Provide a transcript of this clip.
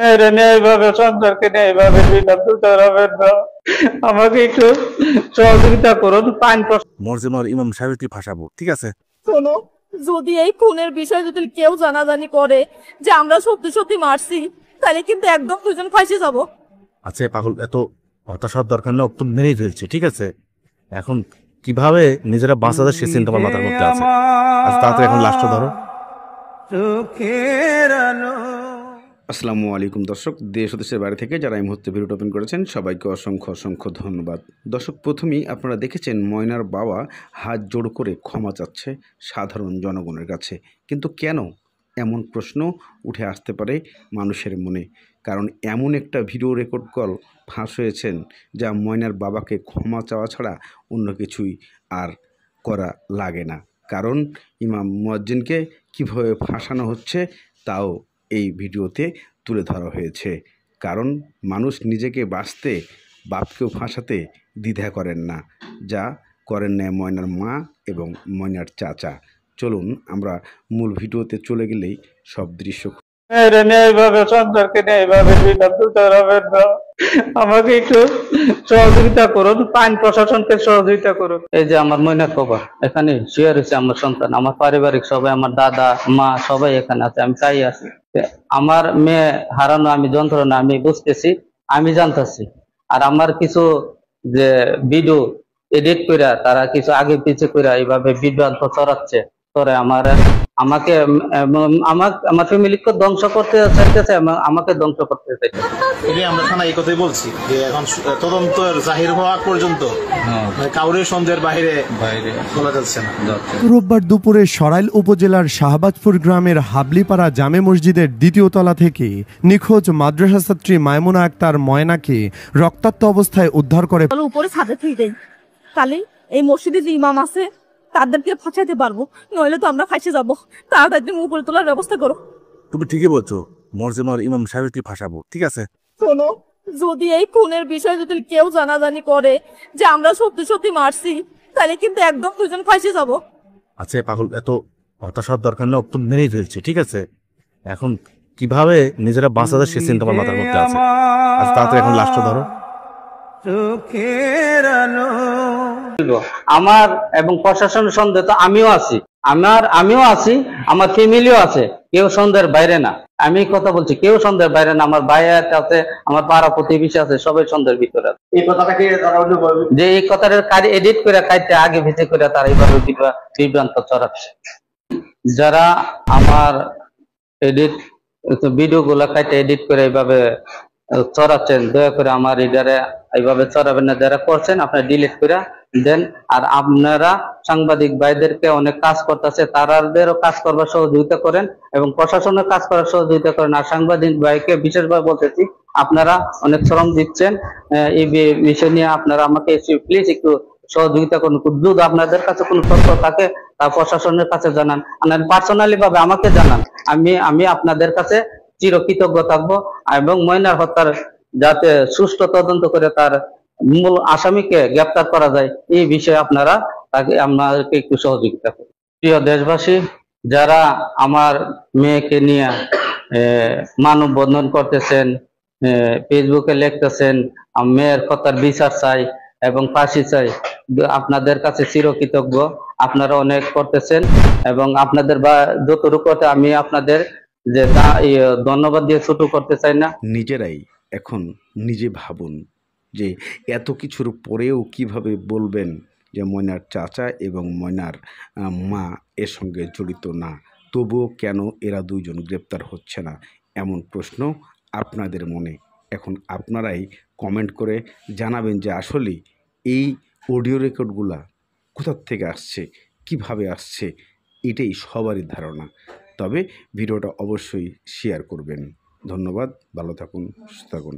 মেয়েরে নিয়ে এইভাবে সন্তানকে নিয়ে এইভাবে বিভ্রান্ত হবেন না। আমাকে একটু সহযোগিতা করুন। মরজেমার ইমাম সাহেবকে ফাঁসাবো, ঠিক আছে? শোনো, যদি এই খুনের বিষয় যদি কেউ জানাজানি করে যে আমরা সত্যি সত্যি মারছি, তাহলে কিন্তু একদম দুজন ফাঁসি যাবো। আচ্ছা পাগল, এত হতাশার দরকার নেই, তো মেরেই ফেলছে, ঠিক আছে? এখন কিভাবে নিজেরা বাঁচাতে সে চিন্তা আমার মাথার মধ্যে আছে। আচ্ছা তাড়াতাড়ি এখন লাশটা ধরো। আসসালামু আলাইকুম দর্শক, দেশ ও দেশের বাইরে থেকে যারা এই মুহূর্তে ভিডিওটা ওপেন করেছেন সবাইকে অসংখ্য অসংখ্য ধন্যবাদ। দর্শক, প্রথমেই আপনারা দেখেছেন ময়নার বাবা হাত জোড় করে ক্ষমা চাচ্ছে সাধারণ জনগণের কাছে। কিন্তু কেন এমন প্রশ্ন উঠে আসতে পারে মানুষের মনে, কারণ এমন একটা ভিডিও রেকর্ড কল ফাঁস হয়েছেন যা ময়নার বাবাকে ক্ষমা চাওয়া ছাড়া অন্য কিছুই আর করা লাগে না। কারণ ইমাম মুয়াজ্জিনকে কীভাবে ফাঁসানো হচ্ছে তাও এই ভিডিওতে তুলে ধরা হয়েছে। কারণ মানুষ নিজেকে বাঁচতে বাপকেও ফাঁসাতে দ্বিধা করেন না, যা করেন না ময়নার মা এবং ময়নার চাচা। চলুন আমরা মূল ভিডিওতে চলে গেলেই সব দৃশ্য। মেয়েরে নিয়ে এইভাবে সন্তানকে নিয়ে এইভাবে বিভ্রান্ত হবেন না। আমাকে একটু সহযোগিতা করুন। আইন প্রশাসনকে সহযোগিতা করুন। এই যে আমার ময়নার কবর এখানে শুয়ে রয়েছে, আমার সন্তান, আমার পারিবারিক সবাই, আমার দাদা মা সবাই এখানে আছে। আমি চাই আছি আমার মেয়ে হারানো, আমি যন্ত্রণা আমি বুঝতেছি, আমি জানতেছি। আর আমার কিছু যে ভিডিও এডিট করে তারা কিছু আগে পিছিয়ে করে এইভাবে বিভ্রান্ত ছড়াচ্ছে, করে আমাকে আমার ফ্যামিলিকে ধ্বংস করতে চাইতেছে, আমাকে ধ্বংস করতে চাইতেছে। আমরা থানা এই কথাই বলছি যে এখন তদন্ত জাহির হওয়া পর্যন্ত কাউরে সন্দেহের বাইরে বলা যাচ্ছে না। রোববার দুপুরে সরাইল উপজেলার শাহবাজপুর গ্রামের হাবলিপাড়া জামে মসজিদের দ্বিতীয় তলা থেকে নিখোঁজ মাদ্রাসা ছাত্রী মাইমুনা আক্তার ময়নাকে রক্তাক্ত অবস্থায় উদ্ধার করে উপরে ছাদে থেকে দেয়, তাহলে এই মসজিদে যে ইমাম আছে তাদেরকে ফাঁসাইতে পারবো, নইলে তো আমরা ফাঁসে যাবো। তাড়াতাড়ি তুমি উপরে তোলার ব্যবস্থা করো। তুমি ঠিকই বলছো, মরজেমার ইমাম সাহেবকে ফাঁসাবো, ঠিক আছে? শোনো, যদি এই খুনের বিষয় যদি কেউ জানাজানি করে যে আমরা সত্যি সত্যি মারছি, তাহলে কিন্তু একদম দুজন ফাঁসি যাবো। আচ্ছা পাগল, এত হতাশার দরকার নেই, তো মেরেই ফেলছে, ঠিক আছে? এখন কিভাবে নিজেরা বাঁচাতে সে চিন্তা আমার মাথার মধ্যে আছে। আচ্ছা তাড়াতাড়ি এখন লাশটা ধরো। আমার এবং প্রশাসনের সন্দেহ তো আমিও আছি, আমার ফ্যামিলিও আছে, কেউ সন্দেহের বাইরে না। আমি কথা বলছি, কেউ সন্দেহের বাইরে না। আমার ভাই আছে, আমার পাড়া প্রতিবেশী আছে, সবাই সন্দেহের ভিতরে আছে। এই কথাটাকে যে এই কথাটা এডিট করে খাইতে আগে ভিজে করে তারা এইভাবে বিভ্রান্ত ছড়াচ্ছে। যারা আমার ভিডিও গুলা খাইতে এডিট করে এইভাবে ছড়াচ্ছেন, দয়া করে আমার রিডারে এইভাবে ছড়াবেন না। যারা করছেন আপনারা ডিলিট করে দেন। আর আপনারা সাংবাদিক ভাইদেরকে অনেক কাজ করতেছে, তারাদেরও কাজ করবার সহযোগিতা করেন এবং প্রশাসনের কাজ করার সহযোগিতা করেন। আর সাংবাদিক ভাইকে বিশেষভাবে বলতেছি, আপনারা অনেক শ্রম দিচ্ছেন এই বিষয় নিয়ে, আপনারা আমাকে প্লিজ একটু সহযোগিতা করুন। যদি আপনাদের কাছে কোনো তথ্য থাকে তা প্রশাসনের কাছে জানান, পার্সোনালি ভাবে আমাকে জানান। আমি আপনাদের কাছে চিরকৃতজ্ঞ থাকবো এবং ময়নার হত্যার যাতে সুষ্ঠু তদন্ত করে তার মূল আসামিকে গ্রেপ্তার করা যায়, এই বিষয়ে আপনারা আমাদেরকে একটু সহযোগিতা করুন। প্রিয় দেশবাসী, যারা আমার মেয়েকে নিয়ে মানববন্ধন করতেছেন, ফেসবুকে লিখতেছেন মেয়ের হত্যার বিচার চাই এবং ফাঁসি চাই, আপনাদের কাছে চিরকৃতজ্ঞ। আপনারা অনেক করতেছেন এবং আপনাদের বা যতটুকু আমি আপনাদের যে ধন্যবাদ দিয়ে ছোট করতে চাই না। নিজেরাই এখন নিজে ভাবুন যে এত কিছুর পরেও কিভাবে বলবেন যে ময়নার চাচা এবং ময়নার মা এর সঙ্গে জড়িত না, তবুও কেন এরা দুইজন গ্রেপ্তার হচ্ছে না, এমন প্রশ্ন আপনাদের মনে। এখন আপনারাই কমেন্ট করে জানাবেন যে আসলে এই অডিও রেকর্ডগুলা কোথা থেকে আসছে, কিভাবে আসছে, এটাই সবারই ধারণা। তবে ভিডিওটা অবশ্যই শেয়ার করবেন। ধন্যবাদ, ভালো থাকুন, সুস্থ থাকুন।